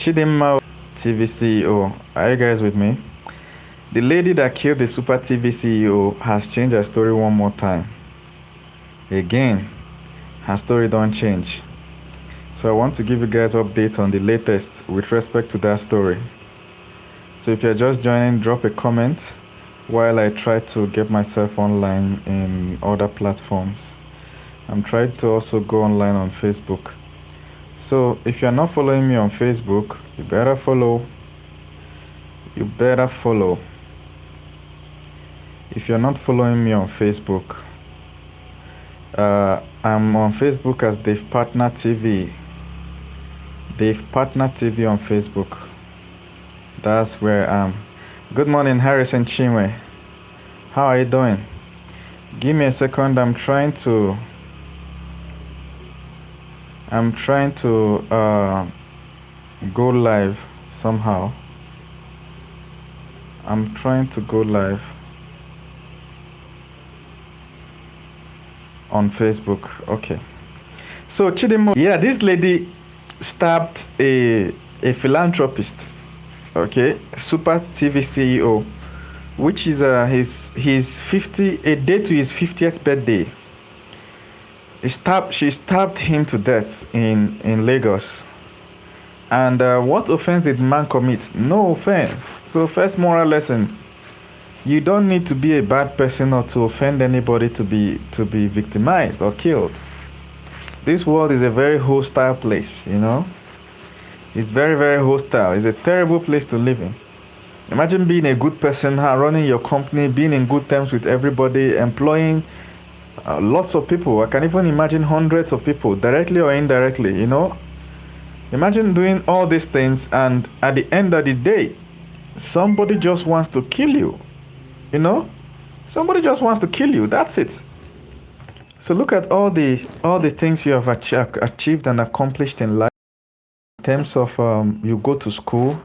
Chidimma, TV CEO. Are you guys with me? The lady that killed the super TV CEO has changed her story one more time. Again, her story don't change. So I want to give you guys updates on the latest with respect to that story. So if you're just joining, drop a comment while I try to get myself online in other platforms. I'm trying to also go online on Facebook. So if you're not following me on Facebook, you better follow. You better follow. If you're not following me on Facebook, I'm on Facebook as Dave Partner TV. Dave Partner TV on Facebook. That's where I am. Good morning, Harrison Chinwe. How are you doing? Give me a second. I'm trying to go live somehow. I'm trying to go live on Facebook. Okay. So Chidimma, yeah, this lady stabbed a philanthropist. Okay, super TV CEO, which is his 50 a day to his 50th birthday. She stabbed him to death in Lagos. And what offense did the man commit? No offense. So first moral lesson: you don't need to be a bad person or to offend anybody to be victimized or killed. This world is a very hostile place, you know. It's very, very hostile. It's a terrible place to live in. Imagine being a good person, running your company, being in good terms with everybody, employing lots of people. I can even imagine hundreds of people, directly or indirectly, you know. Imagine doing all these things, and at the end of the day, somebody just wants to kill you, you know. Somebody just wants to kill you. That's it. So look at all the things you have achieved and accomplished in life. In terms of you go to school,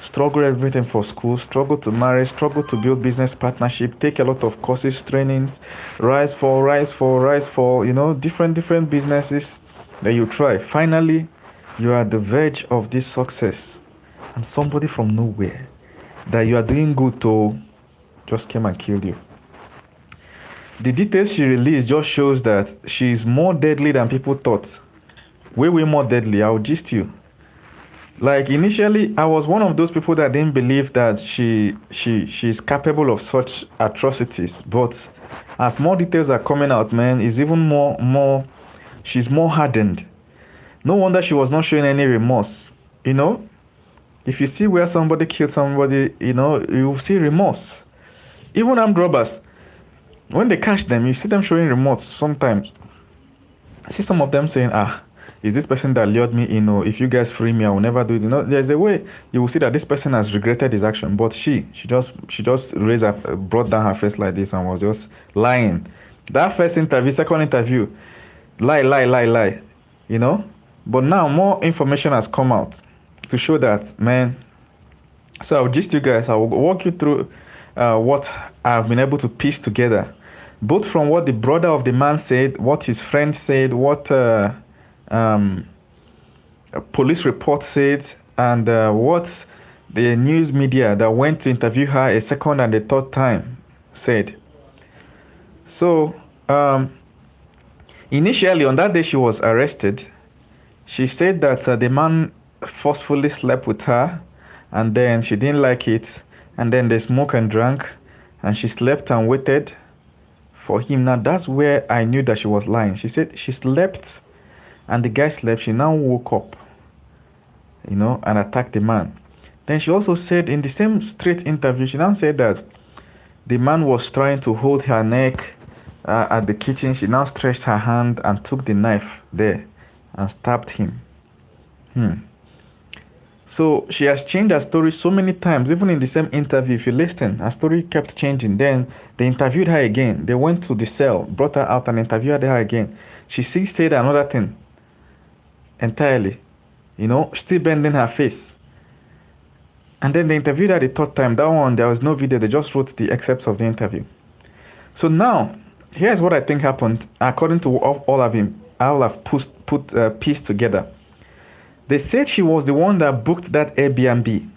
struggle everything for school, struggle to marry, struggle to build business partnership, take a lot of courses, trainings, rise for, you know, different businesses that you try. Finally, you are at the verge of this success, and somebody from nowhere that you are doing good to just came and killed you. The details she released just shows that she is more deadly than people thought. Way more deadly. I'll gist you. Like initially, I was one of those people that didn't believe that she's capable of such atrocities. But as more details are coming out, man, is even more. She's more hardened. No wonder she was not showing any remorse. You know, if you see where somebody killed somebody, you know, you see remorse. Even armed robbers, when they catch them, you see them showing remorse sometimes. I see some of them saying, is this person that lured me in, or if you guys free me, I will never do it. You know, there's a way you will see that this person has regretted his action, but she just brought down her face like this and was just lying. That first interview, second interview, lie, you know. But now more information has come out to show that, man. So I'll gist you guys. I will walk you through what I've been able to piece together, both from what the brother of the man said, what his friend said, what a police report said, and what the news media that went to interview her a second and a third time said. So initially, on that day she was arrested, she said that the man forcefully slept with her, and then she didn't like it, and then they smoked and drank, and she slept and waited for him. Now that's where I knew that she was lying. She said she slept and the guy slept. She now woke up, you know, and attacked the man. Then she also said in the same straight interview, she now said that the man was trying to hold her neck at the kitchen. She now stretched her hand and took the knife there and stabbed him. So she has changed her story so many times. Even in the same interview, if you listen, her story kept changing. Then they interviewed her again. They went to the cell, brought her out and interviewed her again. She still said another thing entirely, you know, still bending her face. And then they interviewed her the third time. That one, there was no video. They just wrote the excerpts of the interview. So now, here's what I think happened, according to all I've put pieced together. They said she was the one that booked that Airbnb.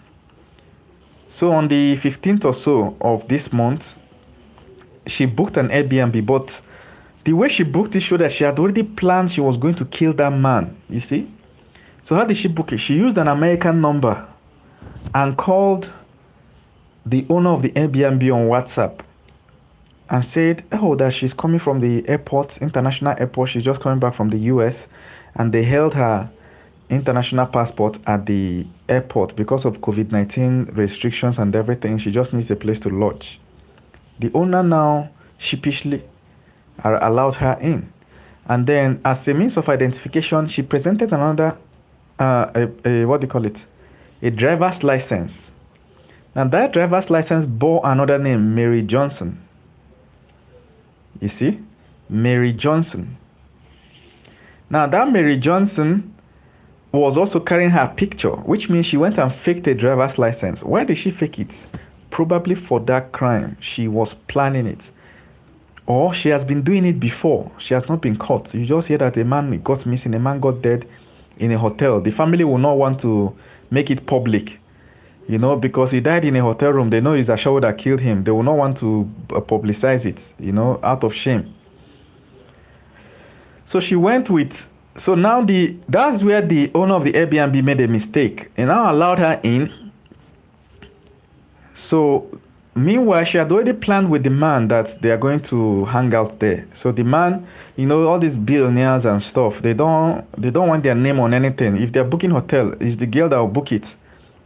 So on the 15th or so of this month, she booked an Airbnb, but the way she booked it showed that she had already planned she was going to kill that man, you see? So how did she book it? She used an American number and called the owner of the Airbnb on WhatsApp and said, oh, that she's coming from the airport, international airport. She's just coming back from the US, and they held her international passport at the airport because of COVID-19 restrictions and everything. She just needs a place to lodge. The owner now sheepishly allowed her in. And then as a means of identification, she presented another, what do you call it? A driver's license. Now that driver's license bore another name, Mary Johnson. You see? Mary Johnson. Now that Mary Johnson was also carrying her picture, which means she went and faked a driver's license. Why did she fake it? Probably for that crime. She was planning it. Or she has been doing it before. She has not been caught. You just hear that a man got missing, a man got dead in a hotel. The family will not want to make it public, you know, because he died in a hotel room. They know it's a show that killed him. They will not want to publicize it, you know, out of shame. So she went with, so now that's where the owner of the Airbnb made a mistake and now allowed her in. So meanwhile, she had already planned with the man that they are going to hang out there. So the man, you know, all these billionaires and stuff, they don't want their name on anything. If they're booking hotel, it's the girl that will book it.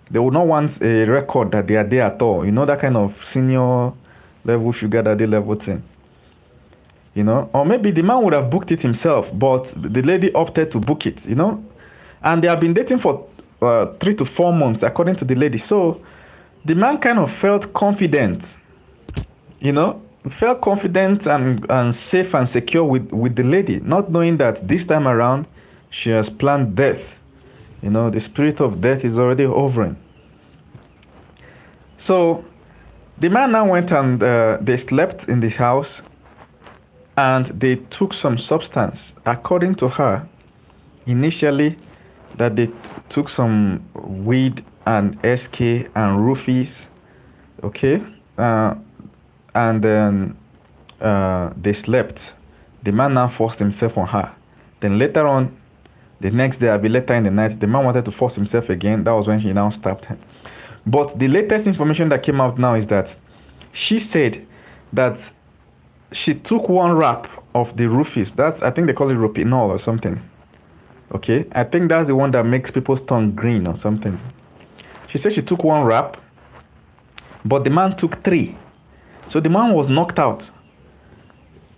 They will not want a record that they are there at all. You know, that kind of senior level sugar daddy level thing. You know, or maybe the man would have booked it himself, but the lady opted to book it, you know. And they have been dating for 3 to 4 months, according to the lady. So the man kind of felt confident, you know, felt confident and safe and secure with the lady, not knowing that this time around she has planned death. You know, the spirit of death is already hovering. So the man now went and they slept in the house and they took some substance, according to her, initially, that they took some weed and SK and roofies, okay? And then they slept. The man now forced himself on her. Then later on, the next day, I'll be later in the night, the man wanted to force himself again. That was when she now stabbed him. But the latest information that came out now is that she said that she took one wrap of the roofies. That's, I think they call it ropinol or something. Okay, I think that's the one that makes people's tongue green or something. She said she took one wrap, but the man took 3. So the man was knocked out.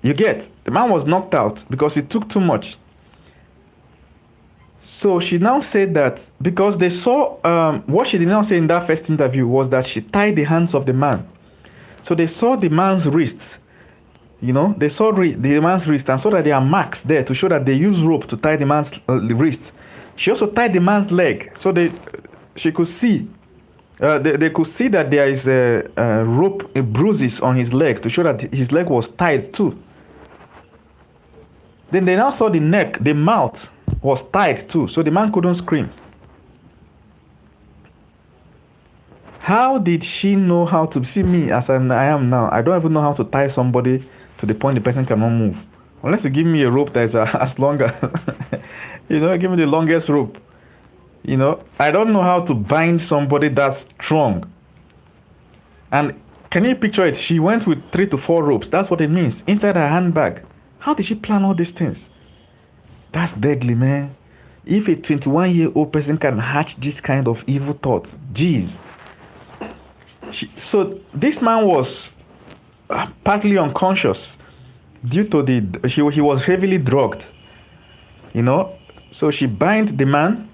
You get? The man was knocked out because he took too much. So she now said that because they saw, what she did not say in that first interview was that she tied the hands of the man. So they saw the man's wrists. You know, they saw the man's wrist and saw that there are marks there to show that they use rope to tie the man's wrist. She also tied the man's leg, so she could see. They could see that there is a rope, bruises on his leg to show that his leg was tied too. Then they now saw the neck, the mouth was tied too, so the man couldn't scream. How did she know how to see me as I am now? I don't even know how to tie somebody to the point the person cannot move. Unless you give me a rope that is as long as, you know, give me the longest rope. You know, I don't know how to bind somebody that's strong. And can you picture it? She went with 3 to 4 ropes. That's what it means. Inside her handbag. How did she plan all these things? That's deadly, man. If a 21-year-old person can hatch this kind of evil thought, jeez. So this man was partly unconscious due to he was heavily drugged, you know. So she bind the man,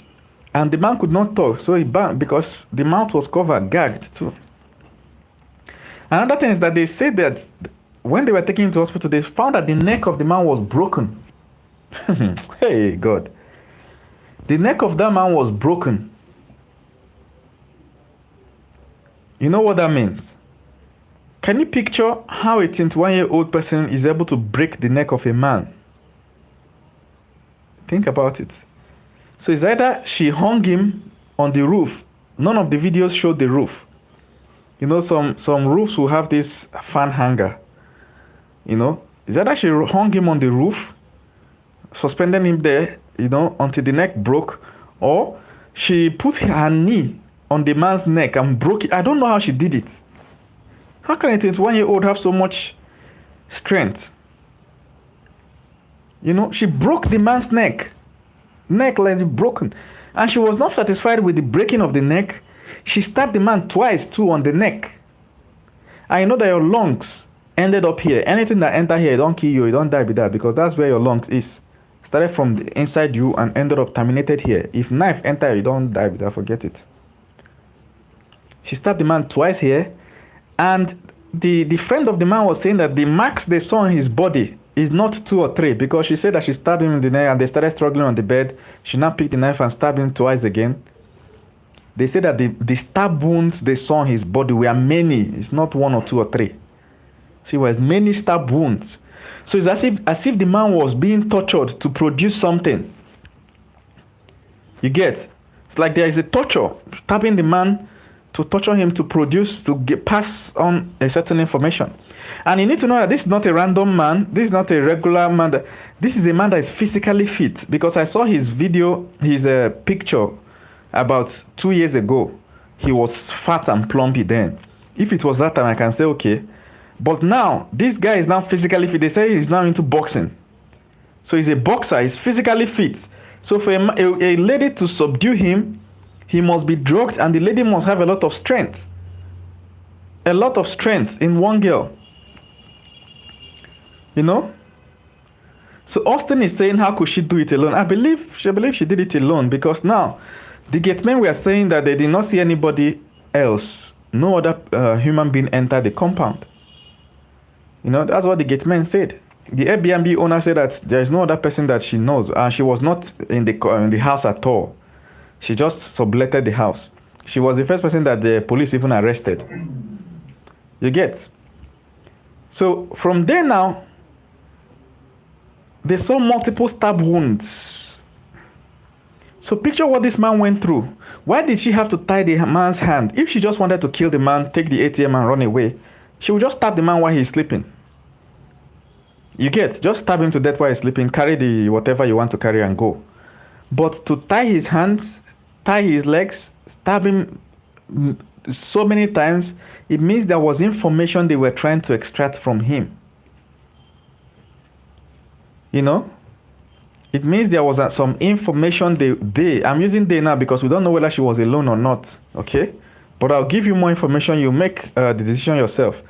and the man could not talk, so he bound because the mouth was covered, gagged too. Another thing is that they said that when they were taking him to hospital, they found that the neck of the man was broken. Hey God, the neck of that man was broken. You know what that means? Can you picture how a 21-year-old person is able to break the neck of a man? Think about it. So it's either she hung him on the roof. None of the videos showed the roof. You know, some roofs will have this fan hanger. You know, it's either she hung him on the roof, suspended him there, you know, until the neck broke, or she put her knee on the man's neck and broke it. I don't know how she did it. How can a 21-year-old have so much strength? You know, she broke the man's neck like broken. And she was not satisfied with the breaking of the neck. She stabbed the man twice too on the neck. I know that your lungs ended up here. Anything that enter here, don't kill you, you don't die with that, because that's where your lungs is. Started from the inside you and ended up terminated here. If knife enter, you don't die with that, forget it. She stabbed the man twice here. And the friend of the man was saying that the marks they saw on his body is not 2 or 3, because she said that she stabbed him in the neck and they started struggling on the bed. She now picked the knife and stabbed him twice again. They said that the stab wounds they saw on his body were many. It's not 1 or 2 or 3. See, it was many stab wounds. So it's as if the man was being tortured to produce something. You get? It's like there is a torture, stabbing the man to torture him to produce, to pass on a certain information. And you need to know that this is not a random man. This is not a regular man. This is a man that is physically fit, because I saw his video, his picture about 2 years ago. He was fat and plumpy then. If it was that time, I can say, okay. But now, this guy is now physically fit. They say he's now into boxing. So he's a boxer. He's physically fit. So for a lady to subdue him, he must be drugged, and the lady must have a lot of strength. A lot of strength in one girl. You know? So Austin is saying, how could she do it alone? I believe she did it alone, because now the gatemen were saying that they did not see anybody else. No other human being entered the compound. You know, that's what the gatemen said. The Airbnb owner said that there is no other person that she knows, and she was not in the house at all. She just subletted the house. She was the first person that the police even arrested. You get? So from there now, they saw multiple stab wounds. So picture what this man went through. Why did she have to tie the man's hand? If she just wanted to kill the man, take the ATM and run away, she would just stab the man while he's sleeping. You get? Just stab him to death while he's sleeping, carry the whatever you want to carry and go. But to tie his hands, tie his legs, stab him so many times, it means there was information they were trying to extract from him. You know? It means there was some information I'm using they now because we don't know whether she was alone or not, okay? But I'll give you more information. You make the decision yourself.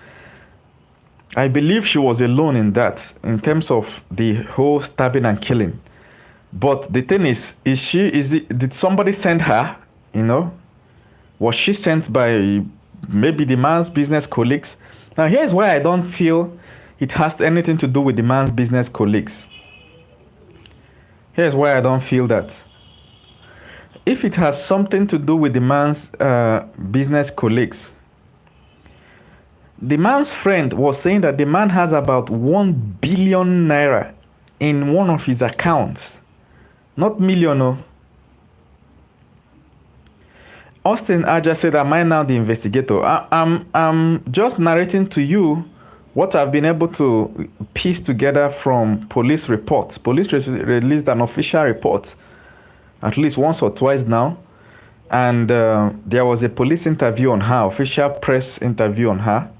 I believe she was alone in that, in terms of the whole stabbing and killing. But the thing is did somebody send her, you know? Was she sent by maybe the man's business colleagues? Now, here's why I don't feel it has anything to do with the man's business colleagues. Here's why I don't feel that. If it has something to do with the man's business colleagues, the man's friend was saying that the man has about 1 billion naira in one of his accounts. Not million, no. Austin Aja said, am I now the investigator? I'm just narrating to you what I've been able to piece together from police reports. Police released an official report at least once or twice now. And there was a police interview on her, official press interview on her.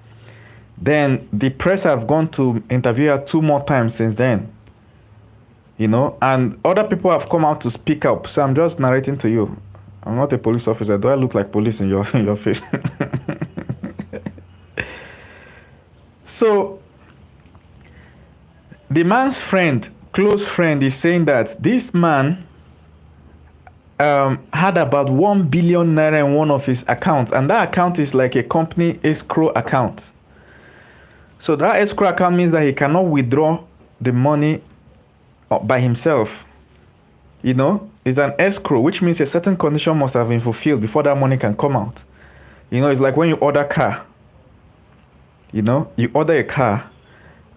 Then the press have gone to interview her 2 more times since then. You know, and other people have come out to speak up. So I'm just narrating to you. I'm not a police officer. Do I look like police in your face? So the man's friend, close friend, is saying that this man had about 1 billion naira in one of his accounts, and that account is like a company escrow account. So that escrow account means that he cannot withdraw the money by himself. You know, it's an escrow, which means a certain condition must have been fulfilled before that money can come out. You know, it's like when you order a car. You know, you order a car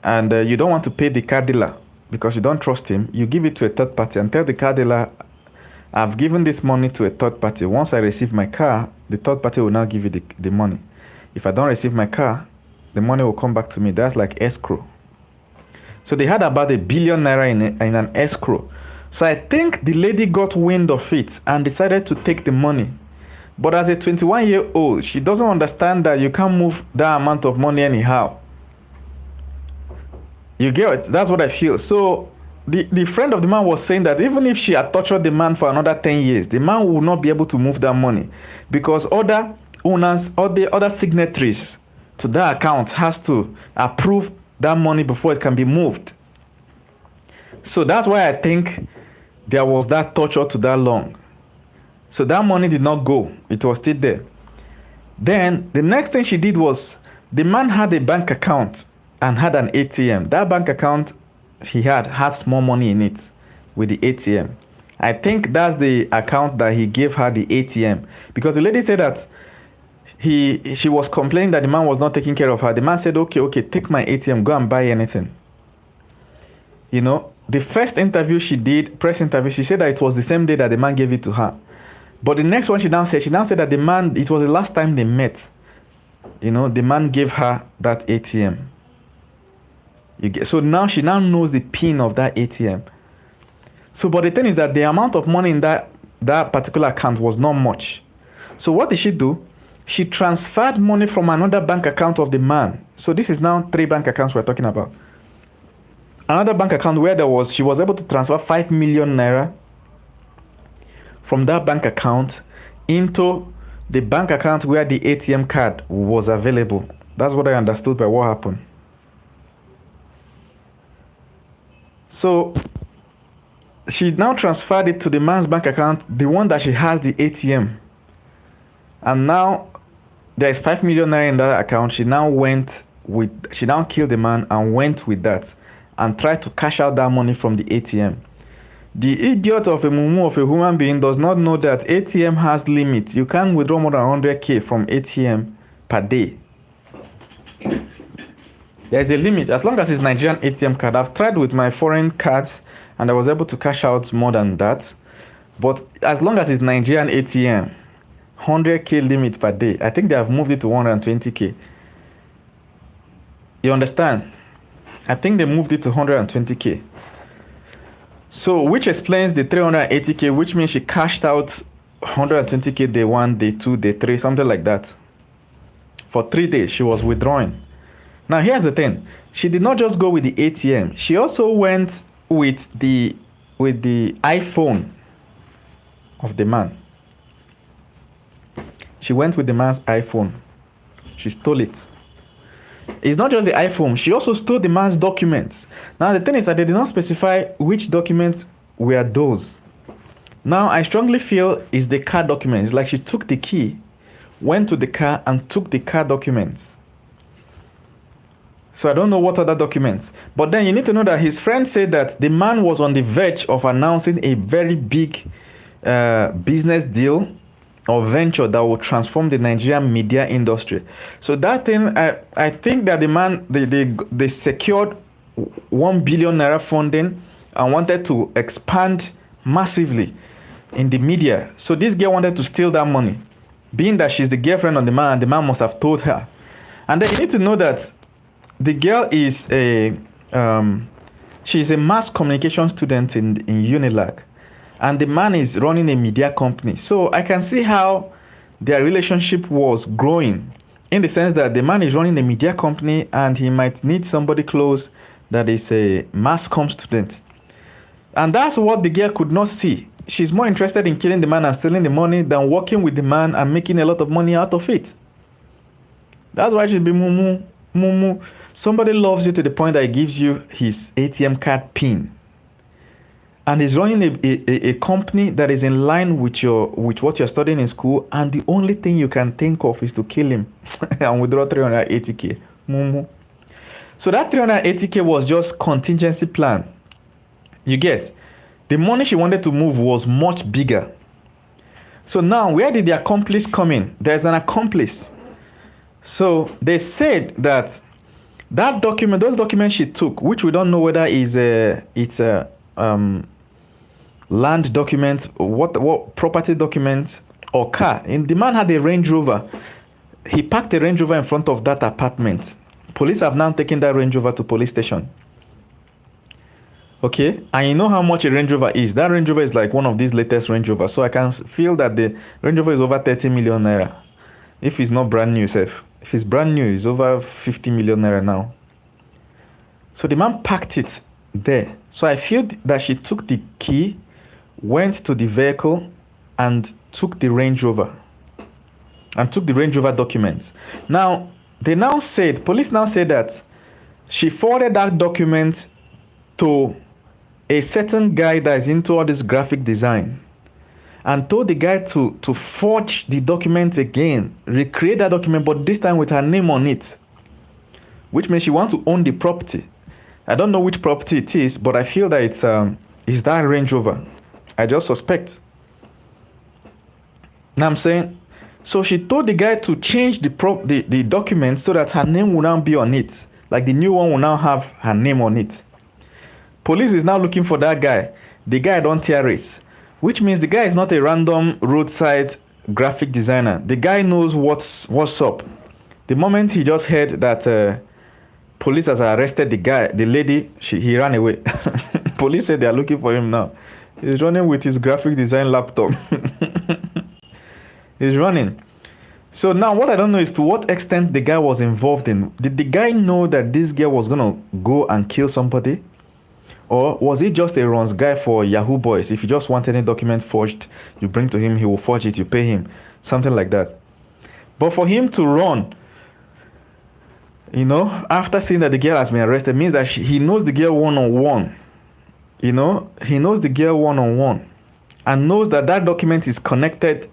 and you don't want to pay the car dealer because you don't trust him. You give it to a third party and tell the car dealer, I've given this money to a third party. Once I receive my car, the third party will now give you the money. If I don't receive my car, the money will come back to me. That's like escrow. So they had about ₦1 billion in an escrow. So I think the lady got wind of it and decided to take the money. But as a 21-year-old, she doesn't understand that you can't move that amount of money anyhow. You get it? That's what I feel. So the friend of the man was saying that even if she had tortured the man for another 10 years, the man will not be able to move that money because other owners or the other signatories to that account has to approve that money before it can be moved. So that's why I think there was that torture to that long. So that money did not go. It was still there. Then the next thing she did was the man had a bank account and had an ATM. That bank account he had small money in it with the ATM. I think that's the account that he gave her the ATM because the lady said that she was complaining that the man was not taking care of her. The man said, okay, take my ATM, go and buy anything. You know, the first interview she did, press interview, she said that it was the same day that the man gave it to her. But the next one she now said that the man, it was the last time they met. You know, the man gave her that ATM. So now she now knows the pin of that ATM. So, but the thing is that the amount of money in that particular account was not much. So what did she do? She transferred money from another bank account of the man. So this is now 3 bank accounts we're talking about. Another bank account where she was able to transfer 5 million naira from that bank account into the bank account where the ATM card was available. That's what I understood by what happened. So she now transferred it to the man's bank account, the one that she has the ATM. And now there is 5 million naira in that account. She now killed the man and went with that and tried to cash out that money from the ATM. The idiot of a mumu of a human being does not know that ATM has limits. You can't withdraw more than 100k from ATM per day. There's a limit as long as it's Nigerian ATM card. I've tried with my foreign cards and I was able to cash out more than that. But as long as it's Nigerian ATM, 100k limit per day. I think they have moved it to 120k. You understand? I think they moved it to 120k. So, which explains the 380k, which means she cashed out 120k day 1, day 2, day 3, something like that. For 3 days, she was withdrawing. Now, here's the thing. She did not just go with the ATM. She also went with the iPhone of the man. She went with the man's iPhone. She stole it. It's not just the iPhone. She also stole the man's documents. Now, the thing is that they did not specify which documents were those. Now, I strongly feel it's the car documents. It's like she took the key, went to the car, and took the car documents. So I don't know what other documents. But then you need to know that his friend said that the man was on the verge of announcing a very big business deal or venture that will transform the Nigerian media industry. So that thing, I think that the man, they secured 1 billion naira funding and wanted to expand massively in the media. So this girl wanted to steal that money, being that she's the girlfriend of the man, and the man must have told her. And then you need to know that the girl is she's a mass communication student in Unilag. And the man is running a media company. So I can see how their relationship was growing, in the sense that the man is running a media company and he might need somebody close that is a mass comm student. And that's what the girl could not see. She's more interested in killing the man and stealing the money than working with the man and making a lot of money out of it. That's why she'll be mumu. Somebody loves you to the point that he gives you his ATM card pin. And he's running a company that is in line with what you're studying in school, and the only thing you can think of is to kill him and withdraw 380k. Mumu. So that 380k was just contingency plan. You get? The money she wanted to move was much bigger. So now, where did the accomplice come in? There's an accomplice. So they said that those documents she took, which we don't know whether land documents, what property documents or car. And the man had a Range Rover. He parked a Range Rover in front of that apartment. Police have now taken that Range Rover to police station. Okay, and you know how much a Range Rover is. That Range Rover is like one of these latest Range Rovers. So I can feel that the Range Rover is over 30 million naira. If it's not brand new, safe. If it's brand new, it's over 50 million naira now. So the man packed it there. So I feel that she took the key, went to the vehicle, and took the Range Rover. And took the Range Rover documents. Now, police now said that she forwarded that document to a certain guy that is into all this graphic design, and told the guy to forge the document again, recreate that document, but this time with her name on it, which means she wants to own the property. I don't know which property it is, but I feel that it's that Range Rover. I just suspect. Now I'm saying, so she told the guy to change the document so that her name will now be on it, like the new one will now have her name on it. Police is now looking for that guy. The guy don't tear it, which means the guy is not a random roadside graphic designer. The guy knows what's up. The moment he just heard that police has arrested the lady, he ran away. Police said they are looking for him now. He's running with his graphic design laptop. He's running. So now what I don't know is to what extent the guy was involved in. Did the guy know that this girl was going to go and kill somebody? Or was he just a runs guy for Yahoo Boys? If you just want any document forged, you bring to him, he will forge it, you pay him. Something like that. But for him to run, after seeing that the girl has been arrested, means that he knows the girl one-on-one. He knows the girl one-on-one. And knows that document is connected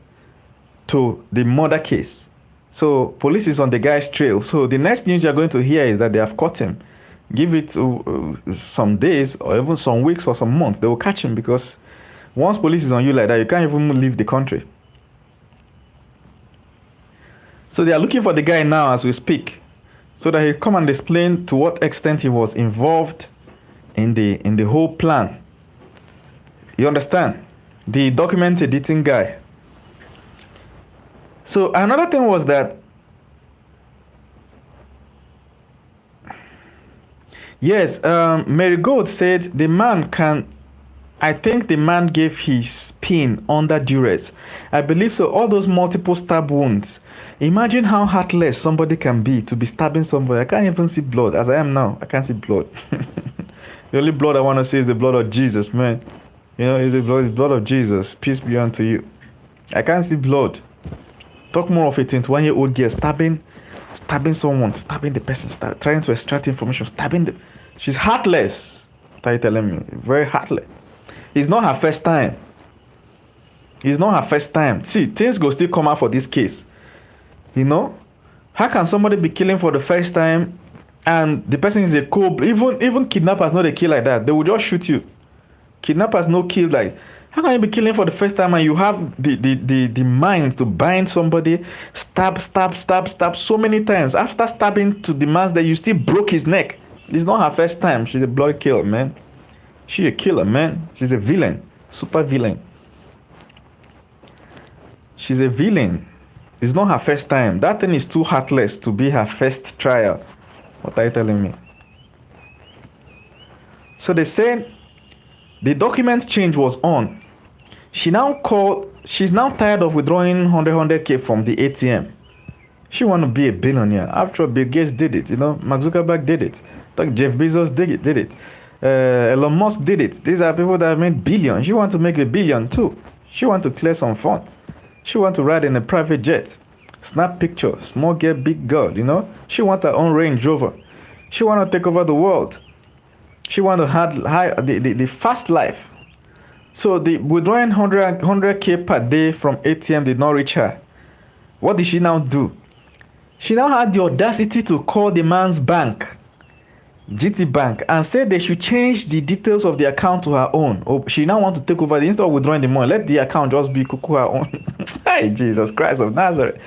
to the murder case. So police is on the guy's trail. So the next news you're going to hear is that they have caught him. Give it some days or even some weeks or some months, they will catch him, because once police is on you like that, you can't even leave the country. So they are looking for the guy now as we speak, so that he come and explain to what extent he was involved in the whole plan. You understand? The document editing guy. So another thing was that, yes, Mary Gold said I think the man gave his pin under duress. I believe so. All those multiple stab wounds. Imagine how heartless somebody can be to be stabbing somebody. I can't even see blood. As I am now, I can't see blood. The only blood I want to see is the blood of Jesus, man. It's the blood of Jesus. Peace be unto you. I can't see blood. Talk more of a 21-year-old girl stabbing someone, stabbing the person, trying to extract information, she's heartless. What are you telling me? Very heartless. It's not her first time. See, things go still come out for this case. How can somebody be killing for the first time and the person is a cold? Even kidnappers know they kill like that. They will just shoot you. Kidnappers no kill like. How can you be killing for the first time and you have the mind to bind somebody, stab so many times? After stabbing to the man's that you still broke his neck. It's not her first time. She's a blood killer, man. She's a killer, man. She's a villain. Super villain. She's a villain. It's not her first time. That thing is too heartless to be her first trial. What are you telling me? So they said the document change was on. She's now tired of withdrawing 100K from the ATM. She want to be a billionaire. After all, Bill Gates did it, Mark Zuckerberg did it. Jeff Bezos did it. Elon Musk did it. These are people that have made billions. She want to make a billion too. She want to clear some funds. She want to ride in a private jet, snap pictures, small girl, big girl, She want her own Range Rover. She want to take over the world. She want to have the fast life. So the withdrawing 100K per day from ATM did not reach her. What did she now do? She now had the audacity to call the man's bank GT Bank, and said they should change the details of the account to her own. Oh, she now want to take over instead of withdrawing the money. Let the account just be Kuku her own. Hey, Jesus Christ of Nazareth.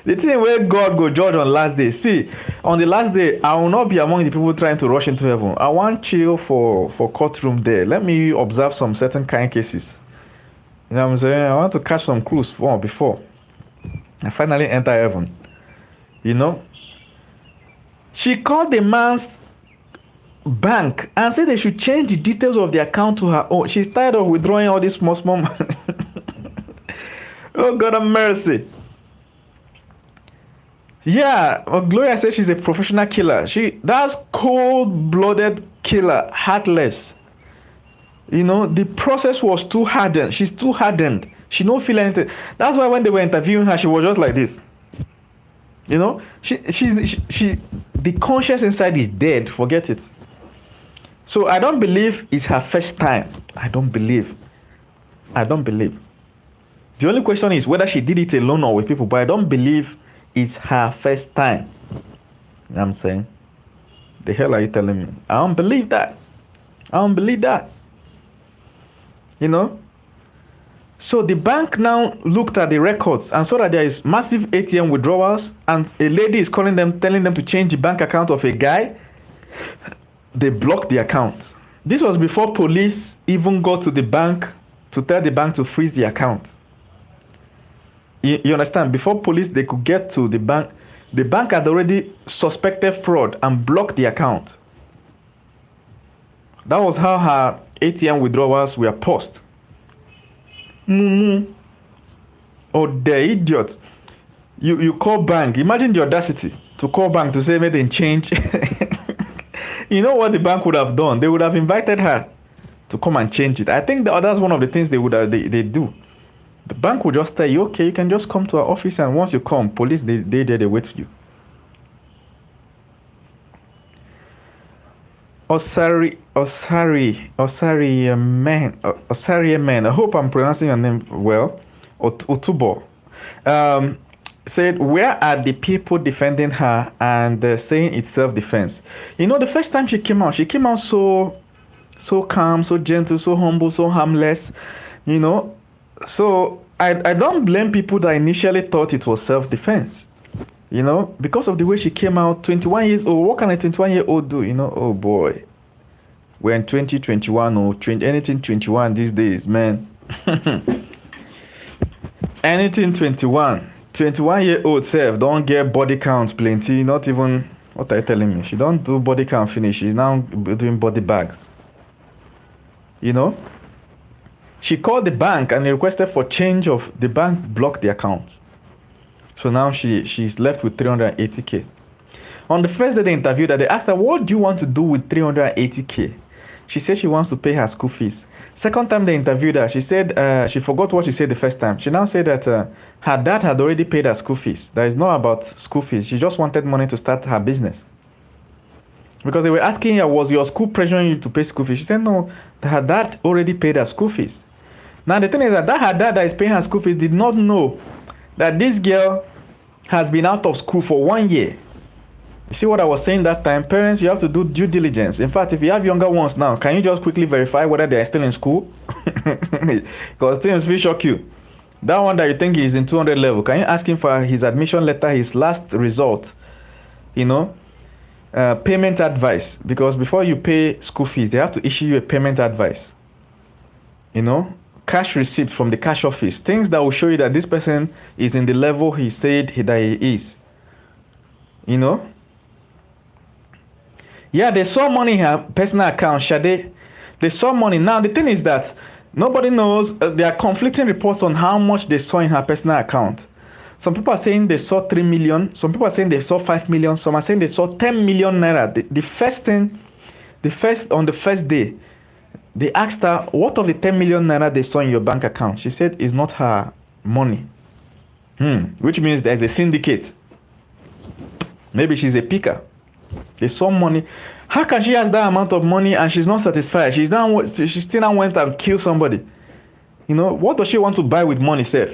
The thing where God go judge on last day. See, on the last day, I will not be among the people trying to rush into heaven. I want chill for courtroom there. Let me observe some certain kind cases. You know what I'm saying? I want to catch some clues before I finally enter heaven. You know? She called the man's bank and said they should change the details of the account to her own. She's tired of withdrawing all this small money. Oh, God have mercy. Yeah, well, Gloria says she's a professional killer. That's cold-blooded killer, heartless. You know, the process was too hardened. She's too hardened. She don't feel anything. That's why when they were interviewing her, she was just like this. You know, the conscience inside is dead. Forget it. So I don't believe it's her first time. I don't believe. The only question is whether she did it alone or with people. But I don't believe it's her first time. You know what I'm saying? The hell are you telling me? I don't believe that. You know? So the bank now looked at the records and saw that there is massive ATM withdrawals, and a lady is calling them, telling them to change the bank account of a guy. They blocked the account. This was before police even got to the bank to tell the bank to freeze the account. You understand? Before police they could get to the bank had already suspected fraud and blocked the account. That was how her ATM withdrawals were paused. Oh, the idiot. You call bank. Imagine the audacity to call bank to say, may they change. You know what the bank would have done? They would have invited her to come and change it. I think that's one of the things they do. The bank will just tell you, okay, you can just come to our office, and once you come, police, they wait for you. Osari man. I hope I'm pronouncing your name well. Otubo. Said, where are the people defending her and saying it's self-defense? You know, the first time she came out so calm, so gentle, so humble, so harmless. You know, so I don't blame people that initially thought it was self-defense. You know, because of the way she came out, 21 years old. What can a 21-year-old do? You know, oh boy. We're in 2021 or anything 21 these days, man. Anything 21. 21-year-old self don't get body count plenty. Not even, what are you telling me? She don't do body count finish. She's now doing body bags. You know? She called the bank and requested for change of the bank blocked the account. So now she's left with 380K. On the first day they interviewed her, they asked her, what do you want to do with 380K? She said she wants to pay her school fees. Second time they interviewed her, she said she forgot what she said the first time. She now said that her dad had already paid her school fees. That is not about school fees. She just wanted money to start her business. Because they were asking her, was your school pressuring you to pay school fees? She said no, her dad already paid her school fees. Now the thing is that her dad that is paying her school fees did not know that this girl has been out of school for 1 year. You see what I was saying that time? Parents, you have to do due diligence. In fact, if you have younger ones now, can you just quickly verify whether they are still in school? Because things will shock you. That one that you think is in 200 level, can you ask him for his admission letter, his last result? You know, payment advice. Because before you pay school fees, they have to issue you a payment advice. You know, cash receipt from the cash office. Things that will show you that this person is in the level he said that he is. You know? Yeah, they saw money in her personal account, Shade. They saw money. Now, the thing is that nobody knows. There are conflicting reports on how much they saw in her personal account. Some people are saying they saw 3 million. Some people are saying they saw 5 million. Some are saying they saw 10 million naira. On the first day, they asked her, what of the 10 million naira they saw in your bank account? She said it's not her money. Which means there's a syndicate. Maybe she's a picker. They saw money. How can she has that amount of money and she's not satisfied? She still now went and killed somebody. You know, what does she want to buy with money, Seth?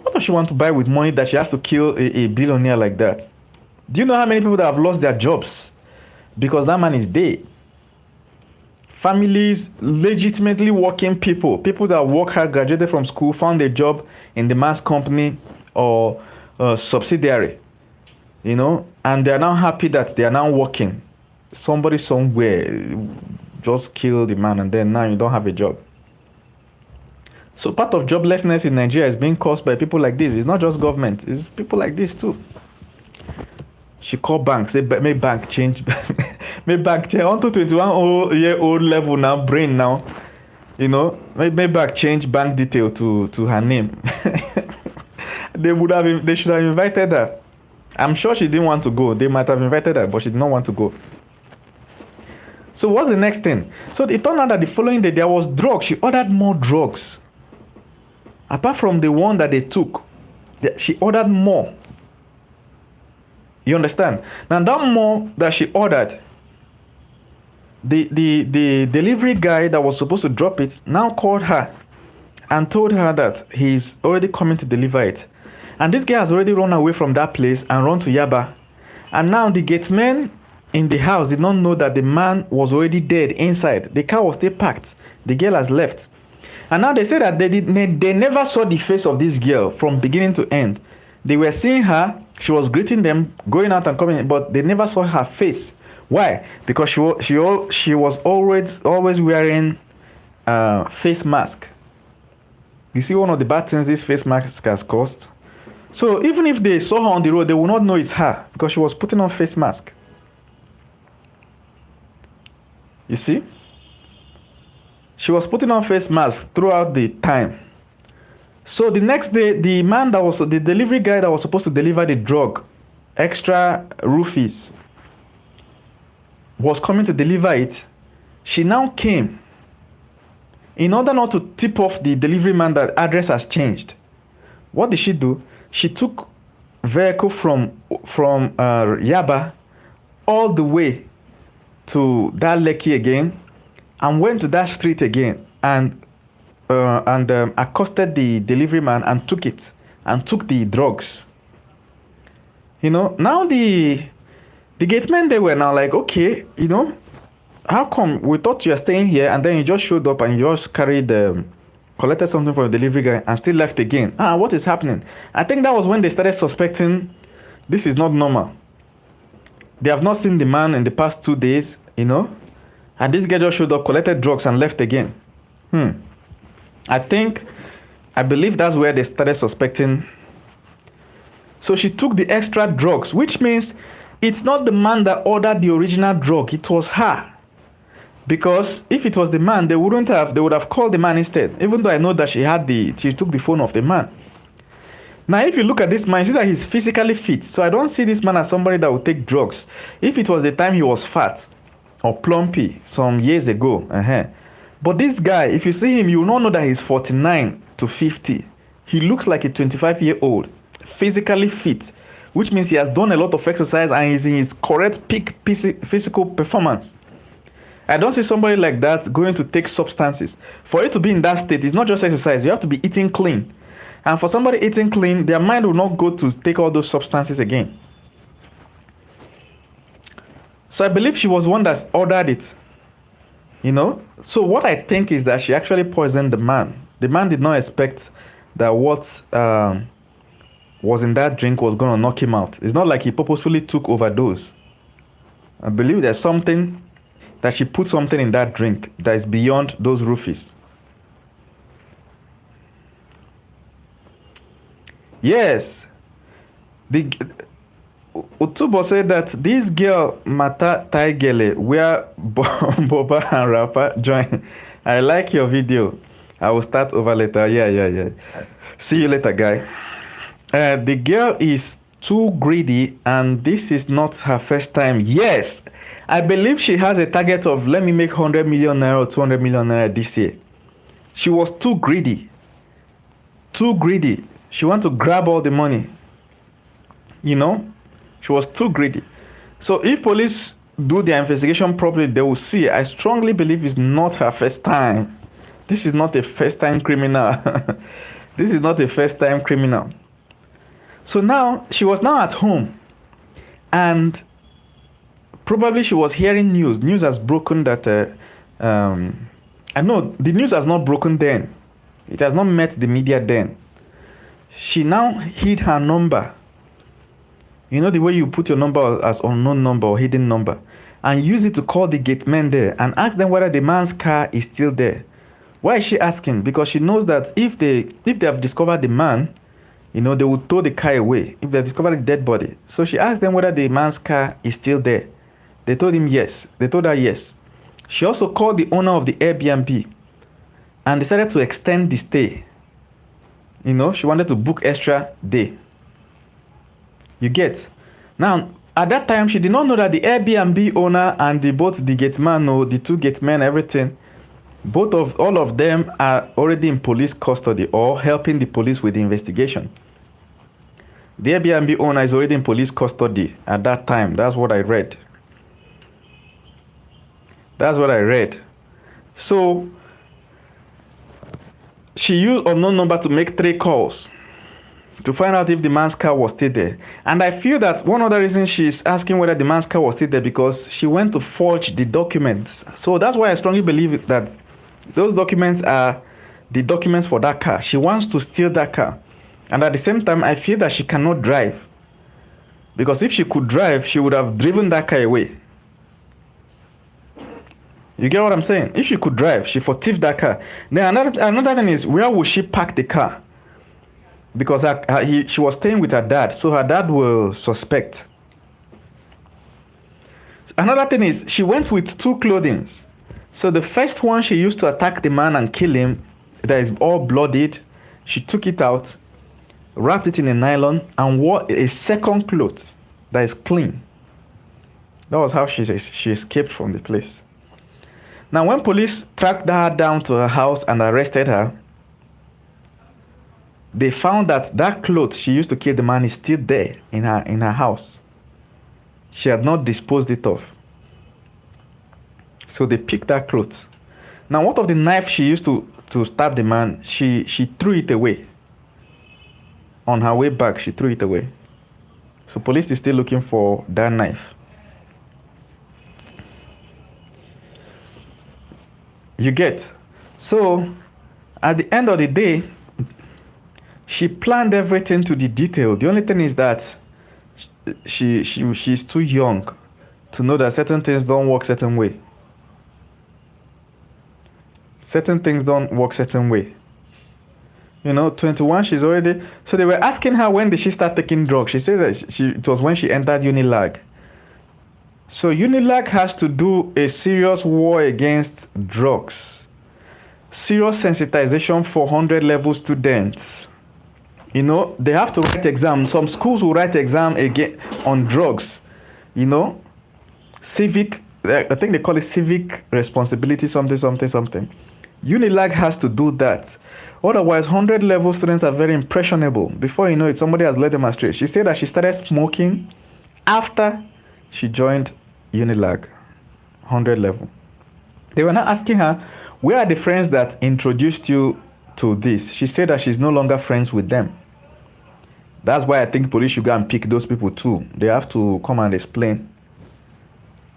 What does she want to buy with money that she has to kill a billionaire like that? Do you know how many people that have lost their jobs because that man is dead? Families, legitimately working people that work hard, graduated from school, found a job in the man's company or subsidiary, you know, and they are now happy that they are now working. Somebody somewhere just killed the man, and then now you don't have a job. So part of joblessness in Nigeria is being caused by people like this. It's not just government, it's people like this too. She called bank, say, make bank change. Make bank change. On to 21-year-old level now, brain now. You know, make bank change bank detail to her name. They should have invited her. I'm sure she didn't want to go. They might have invited her, but she did not want to go. So what's the next thing? So it turned out that the following day there was drugs. She ordered more drugs. Apart from the one that they took, she ordered more. You understand? Now that more that she ordered, the delivery guy that was supposed to drop it now called her and told her that he's already coming to deliver it. And this guy has already run away from that place and run to Yaba. And now the gateman in the house did not know that the man was already dead inside. The car was still packed. The girl has left. And now they say that they never saw the face of this girl from beginning to end. They were seeing her. She was greeting them, going out and coming, but they never saw her face. Why? Because she was always wearing face mask. You see one of the bad things this face mask has caused? So even if they saw her on the road, they will not know it's her because she was putting on face mask. You see? She was putting on face mask throughout the time. So the next day, the delivery guy that was supposed to deliver the drug, extra roofies, was coming to deliver it. She now came in order not to tip off the delivery man that address has changed. What did she do? She took vehicle from Yaba all the way to that Lekki again and went to that street again and accosted the delivery man and took the drugs. You know, now the gatemen, they were now like, okay, you know, how come we thought you were staying here and then you just showed up and you just collected something from the delivery guy and still left again? What is happening? I think that was when they started suspecting this is not normal. They have not seen the man in the past 2 days, you know, and this guy just showed up, collected drugs and left again. I believe that's where they started suspecting. So she took the extra drugs, which means it's not the man that ordered the original drug, it was her. Because if it was the man, they would have called the man instead, even though I know that she took the phone of the man. Now, if you look at this man, you see that he's physically fit. So I don't see this man as somebody that would take drugs. If it was the time he was fat or plumpy some years ago. But this guy, if you see him, you will not know that he's 49 to 50. He looks like a 25-year-old, physically fit, which means he has done a lot of exercise and he's in his correct peak physical performance. I don't see somebody like that going to take substances. For you to be in that state, it's not just exercise. You have to be eating clean. And for somebody eating clean, their mind will not go to take all those substances again. So I believe she was one that ordered it. You know? So what I think is that she actually poisoned the man. The man did not expect that what was in that drink was going to knock him out. It's not like he purposefully took overdose. I believe there's something that she put something in that drink that is beyond those roofies. Yes. Utubo said that this girl Mata Taigele where Boba and Rapper join. I like your video. I will start over later. Yeah. See you later, guy. The girl is too greedy and this is not her first time. Yes. I believe she has a target of let me make 100 million naira or 200 million naira this year. She was too greedy. Too greedy. She wants to grab all the money. You know? She was too greedy. So if police do their investigation properly, they will see. I strongly believe it's not her first time. This is not a first time criminal. So now, she was now at home. And probably she was hearing news. News has broken that. I know the news has not broken then. It has not met the media then. She now hid her number. You know the way you put your number as unknown number or hidden number, and use it to call the gate men there and ask them whether the man's car is still there. Why is she asking? Because she knows that if they have discovered the man, they will tow the car away if they discover the dead body. So she asked them whether the man's car is still there. They told him yes. They told her yes. She also called the owner of the Airbnb and decided to extend the stay. She wanted to book extra day. You get? Now, at that time, she did not know that the Airbnb owner and both the gate man, or the two gate men, everything, all of them are already in police custody or helping the police with the investigation. The Airbnb owner is already in police custody at that time. That's what I read. So, she used unknown number to make 3 calls to find out if the man's car was still there. And I feel that one other reason she's asking whether the man's car was still there, because she went to forge the documents. So that's why I strongly believe that those documents are the documents for that car. She wants to steal that car. And at the same time, I feel that she cannot drive. Because if she could drive, she would have driven that car away. You get what I'm saying? If she could drive, she for thief that car. Then another thing is, where would she park the car? Because she was staying with her dad, so her dad will suspect. Another thing is, she went with 2 clothing. So the first one she used to attack the man and kill him, that is all bloodied, she took it out, wrapped it in a nylon, and wore a second cloth that is clean. That was how she escaped from the place. Now, when police tracked her down to her house and arrested her, they found that cloth she used to kill the man is still there in her house. She had not disposed it of. So they picked that cloth. Now, what of the knife she used to stab the man? She threw it away. On her way back, she threw it away. So police is still looking for that knife. You get? So, at the end of the day, she planned everything to the detail. The only thing is that she's too young to know that certain things don't work certain way. Certain things don't work certain way. 21, she's already... So they were asking her, when did she start taking drugs? She said that it was when she entered Unilag. So Unilag has to do a serious war against drugs. Serious sensitization for 100 level students. They have to write exam. Some schools will write exam again on drugs. Civic, I think they call it civic responsibility, something. Unilag has to do that. Otherwise, 100 level students are very impressionable. Before you know it, somebody has led them astray. She said that she started smoking after she joined Unilag, 100 level. They were now asking her, where are the friends that introduced you to this? She said that she's no longer friends with them. That's why I think police should go and pick those people too. They have to come and explain.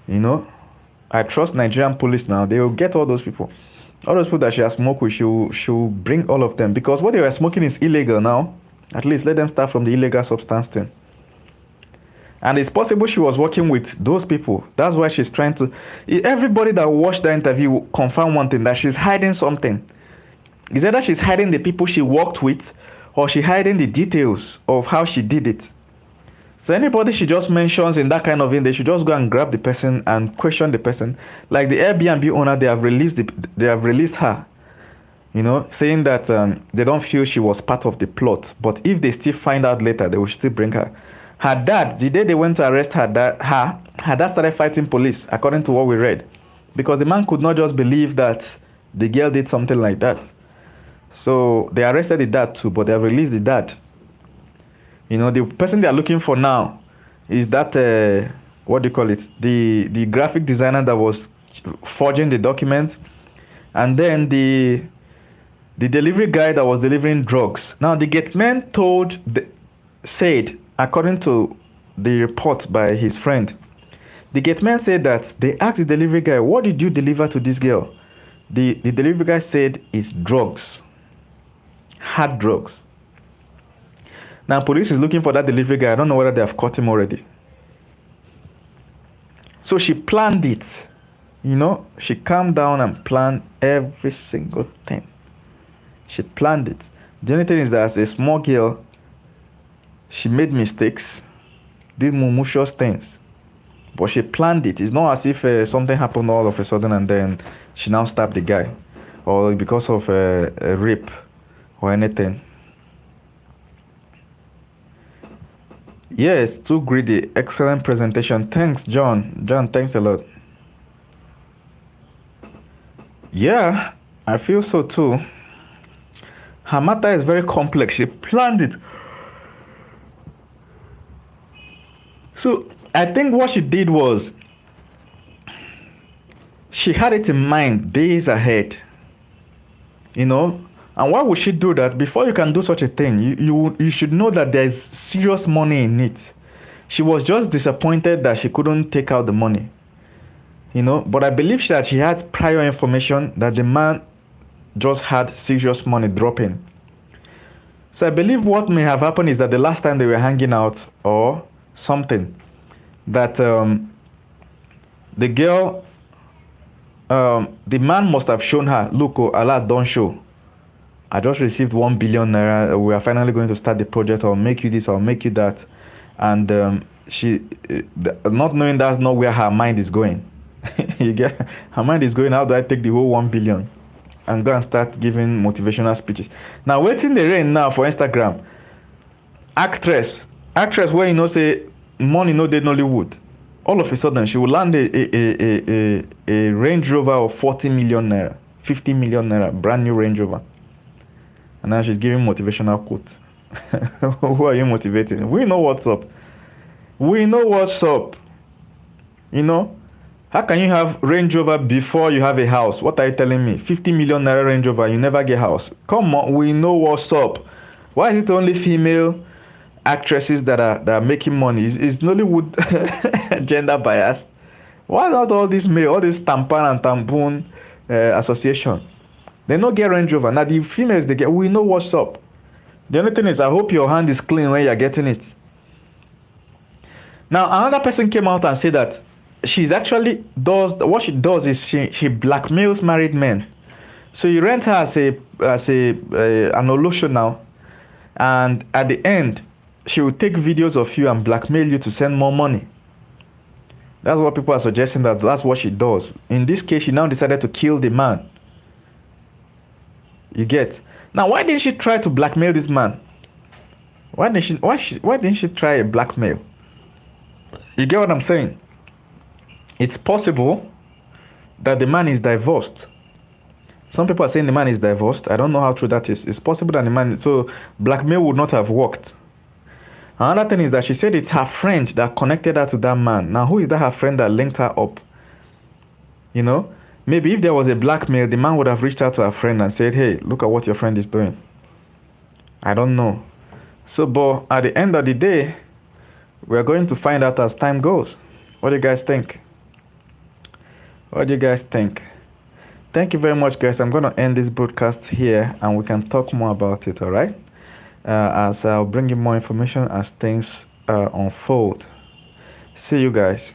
I trust Nigerian police now. They will get all those people. All those people that she has smoked with, she will bring all of them. Because what they were smoking is illegal now. At least let them start from the illegal substance thing. And it's possible she was working with those people. That's why she's trying to... Everybody that watched the interview will confirm one thing, that she's hiding something. It's either she's hiding the people she worked with, or she's hiding the details of how she did it. So anybody she just mentions in that kind of thing, they should just go and grab the person and question the person. Like the Airbnb owner, they have released her, saying that they don't feel she was part of the plot. But if they still find out later, they will still bring her. Her dad, the day they went to arrest her dad started fighting police, according to what we read. Because the man could not just believe that the girl did something like that. So they arrested the dad too, but they have released the dad. The person they are looking for now is that, what do you call it? The graphic designer that was forging the documents. And then the delivery guy that was delivering drugs. Now, the gateman said, according to the report by his friend. The gate man said that they asked the delivery guy, what did you deliver to this girl? The delivery guy said it's drugs. Hard drugs. Now police is looking for that delivery guy. I don't know whether they have caught him already. So she planned it. You know, she calmed down and planned every single thing. She planned it. The only thing is that as a small girl, she made mistakes, did malicious things. But she planned it. It's not as if something happened all of a sudden and then she now stabbed the guy. Or because of a rape or anything. Yes, too greedy. Excellent presentation. Thanks, John. John, thanks a lot. Yeah, I feel so too. Her matter is very complex. She planned it. So I think what she did was she had it in mind days ahead. You know, and why would she do that? Before you can do such a thing, you should know that there's serious money in it. She was just disappointed that she couldn't take out the money. You know, but I believe that she had prior information that the man just had serious money dropping. So I believe what may have happened is that the last time they were hanging out or something, that the girl, the man must have shown her, look, oh, Allah, don't show. I just received 1 billion naira. We are finally going to start the project. I'll make you this, I'll make you that. And she, not knowing that's not where her mind is going. You get, her mind is going, how do I take the whole 1 billion and go and start giving motivational speeches? Now, waiting the rain now for Instagram. Actress where you know say money no dey Nollywood. All of a sudden, she will land a Range Rover of 40 million naira, 50 million naira, brand new Range Rover. And now she's giving motivational quotes. Who are you motivating? We know what's up. We know what's up. You know? How can you have Range Rover before you have a house? What are you telling me? 50 million naira Range Rover, you never get a house. Come on, we know what's up. Why is it only female actresses that are making money? Is Nollywood gender biased? Why not all this male, all this tampan and tampoon association? They don't get Range Rover. Now the females they get, we know what's up. The only thing is I hope your hand is clean when you're getting it. Now another person came out and said that she's actually does what she does is she blackmails married men. So you rent her as an Olosho now, and at the end she will take videos of you and blackmail you to send more money. That's what people are suggesting, that that's what she does. In this case, she now decided to kill the man. You get? Now, why didn't she try to blackmail this man? Why didn't she try a blackmail? You get what I'm saying? It's possible that the man is divorced. Some people are saying the man is divorced. I don't know how true that is. It's possible that the man... So, blackmail would not have worked. Another thing is that she said it's her friend that connected her to that man. Now, who is that her friend that linked her up? You know? Maybe if there was a blackmail, the man would have reached out to her friend and said, hey, look at what your friend is doing. I don't know. So, but at the end of the day, we're going to find out as time goes. What do you guys think? What do you guys think? Thank you very much, guys. I'm going to end this broadcast here and we can talk more about it, all right? As I'll bring you more information as things unfold. See you guys.